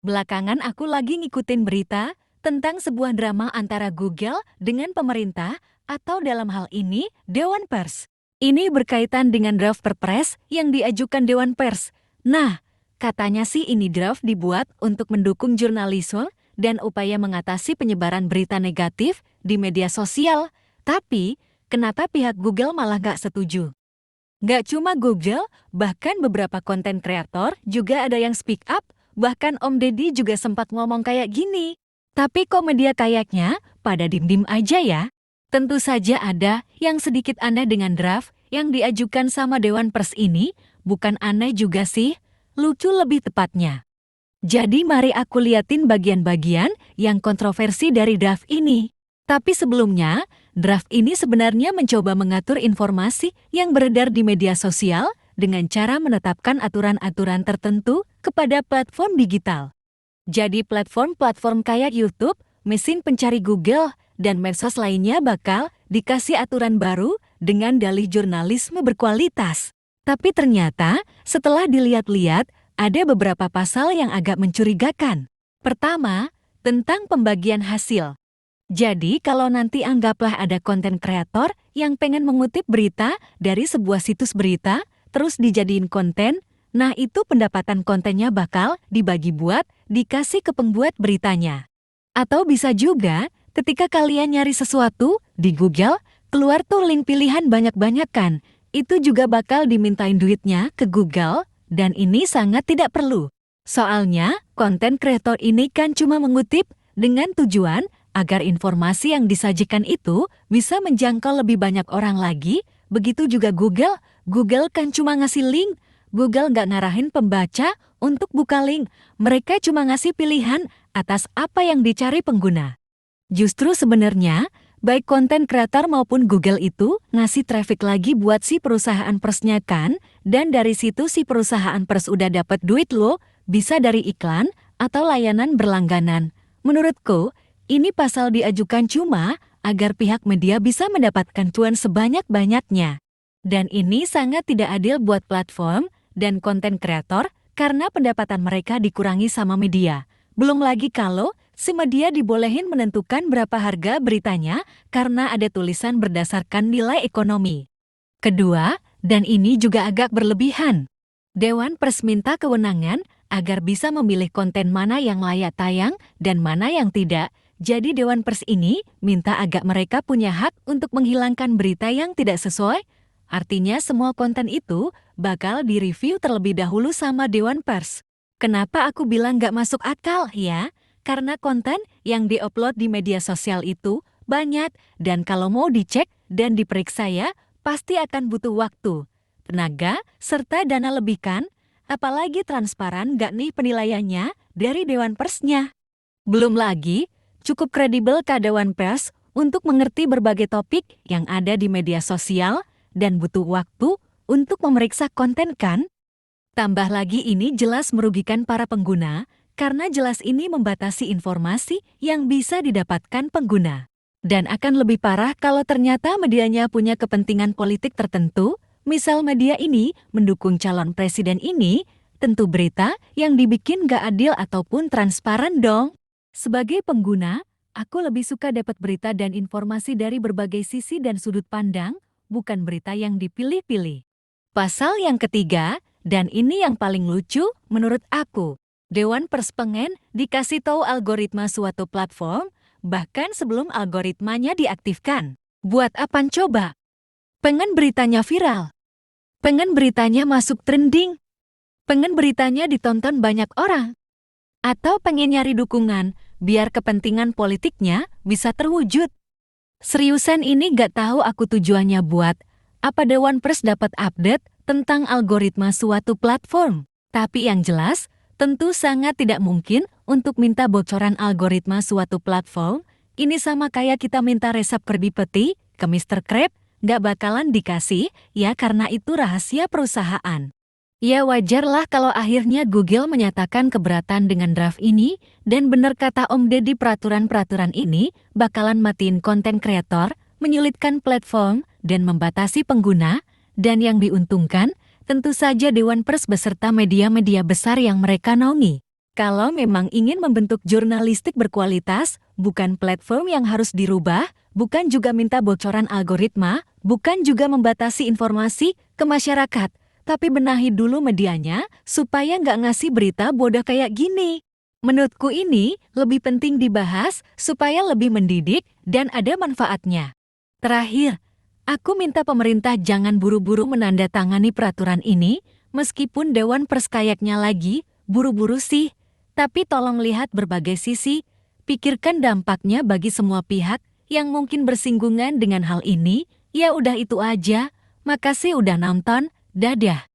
Belakangan aku lagi ngikutin berita tentang sebuah drama antara Google dengan pemerintah atau dalam hal ini Dewan Pers. Ini berkaitan dengan draft Perpres yang diajukan Dewan Pers. Nah, katanya sih ini draft dibuat untuk mendukung jurnalisme dan upaya mengatasi penyebaran berita negatif di media sosial. Tapi, kenapa pihak Google malah nggak setuju? Nggak cuma Google, bahkan beberapa konten kreator juga ada yang speak up. Bahkan Om Deddy juga sempat ngomong kayak gini. Tapi kok media kayaknya pada dim-dim aja ya? Tentu saja ada yang sedikit aneh dengan draft yang diajukan sama Dewan Pers ini. Bukan aneh juga sih, lucu lebih tepatnya. Jadi mari aku liatin bagian-bagian yang kontroversi dari draft ini. Tapi sebelumnya, draft ini sebenarnya mencoba mengatur informasi yang beredar di media sosial dengan cara menetapkan aturan-aturan tertentu kepada platform digital. Jadi platform-platform kayak YouTube, mesin pencari Google, dan medsos lainnya bakal dikasih aturan baru dengan dalih jurnalisme berkualitas. Tapi ternyata setelah dilihat-lihat, ada beberapa pasal yang agak mencurigakan. Pertama, tentang pembagian hasil. Jadi kalau nanti anggaplah ada konten kreator yang pengen mengutip berita dari sebuah situs berita, terus dijadiin konten, nah itu pendapatan kontennya bakal dibagi buat dikasih ke pembuat beritanya. Atau bisa juga ketika kalian nyari sesuatu di Google, keluar tuh link pilihan banyak-banyak kan, itu juga bakal dimintain duitnya ke Google dan ini sangat tidak perlu. Soalnya konten kreator ini kan cuma mengutip dengan tujuan agar informasi yang disajikan itu bisa menjangkau lebih banyak orang lagi, begitu juga Google. Google kan cuma ngasih link, Google nggak ngarahin pembaca untuk buka link, mereka cuma ngasih pilihan atas apa yang dicari pengguna. Justru sebenarnya, baik konten kreator maupun Google itu ngasih traffic lagi buat si perusahaan persnya kan, dan dari situ si perusahaan pers udah dapat duit loh, bisa dari iklan atau layanan berlangganan. Menurutku, ini pasal diajukan cuma agar pihak media bisa mendapatkan cuan sebanyak-banyaknya. Dan ini sangat tidak adil buat platform dan konten kreator karena pendapatan mereka dikurangi sama media. Belum lagi kalau si media dibolehin menentukan berapa harga beritanya karena ada tulisan berdasarkan nilai ekonomi. Kedua, dan ini juga agak berlebihan. Dewan Pers minta kewenangan agar bisa memilih konten mana yang layak tayang dan mana yang tidak. Jadi Dewan Pers ini minta agar mereka punya hak untuk menghilangkan berita yang tidak sesuai. Artinya semua konten itu bakal direview terlebih dahulu sama Dewan Pers. Kenapa aku bilang nggak masuk akal ya? Karena konten yang diupload di media sosial itu banyak dan kalau mau dicek dan diperiksa ya pasti akan butuh waktu, tenaga, serta dana lebih kan? Apalagi transparan nggak nih penilaiannya dari Dewan Persnya? Belum lagi, cukup kredibel ke Dewan Pers untuk mengerti berbagai topik yang ada di media sosial dan butuh waktu untuk memeriksa konten kan? Tambah lagi ini jelas merugikan para pengguna karena jelas ini membatasi informasi yang bisa didapatkan pengguna. Dan akan lebih parah kalau ternyata medianya punya kepentingan politik tertentu, misal media ini mendukung calon presiden ini, tentu berita yang dibikin gak adil ataupun transparan dong. Sebagai pengguna, aku lebih suka dapat berita dan informasi dari berbagai sisi dan sudut pandang, bukan berita yang dipilih-pilih. Pasal yang ketiga, dan ini yang paling lucu menurut aku, Dewan Pers pengen dikasih tahu algoritma suatu platform, bahkan sebelum algoritmanya diaktifkan. Buat apaan coba? Pengen beritanya viral? Pengen beritanya masuk trending? Pengen beritanya ditonton banyak orang? Atau pengen nyari dukungan biar kepentingan politiknya bisa terwujud? Seriusan ini gak tahu aku tujuannya buat apa Dewan Pers dapat update tentang algoritma suatu platform. Tapi yang jelas, tentu sangat tidak mungkin untuk minta bocoran algoritma suatu platform. Ini sama kayak kita minta resep Krabby Patty ke Mr. Krab, gak bakalan dikasih ya karena itu rahasia perusahaan. Ya wajarlah kalau akhirnya Google menyatakan keberatan dengan draft ini dan benar kata Om Deddy peraturan-peraturan ini bakalan matiin konten kreator, menyulitkan platform, dan membatasi pengguna, dan yang diuntungkan tentu saja Dewan Pers beserta media-media besar yang mereka naungi. Kalau memang ingin membentuk jurnalistik berkualitas, bukan platform yang harus dirubah, bukan juga minta bocoran algoritma, bukan juga membatasi informasi ke masyarakat, tapi benahi dulu medianya supaya nggak ngasih berita bodoh kayak gini. Menurutku ini lebih penting dibahas supaya lebih mendidik dan ada manfaatnya. Terakhir, aku minta pemerintah jangan buru-buru menandatangani peraturan ini, meskipun Dewan Pers kayaknya lagi buru-buru sih. Tapi tolong lihat berbagai sisi, pikirkan dampaknya bagi semua pihak yang mungkin bersinggungan dengan hal ini. Ya udah itu aja, makasih udah nonton, dadah.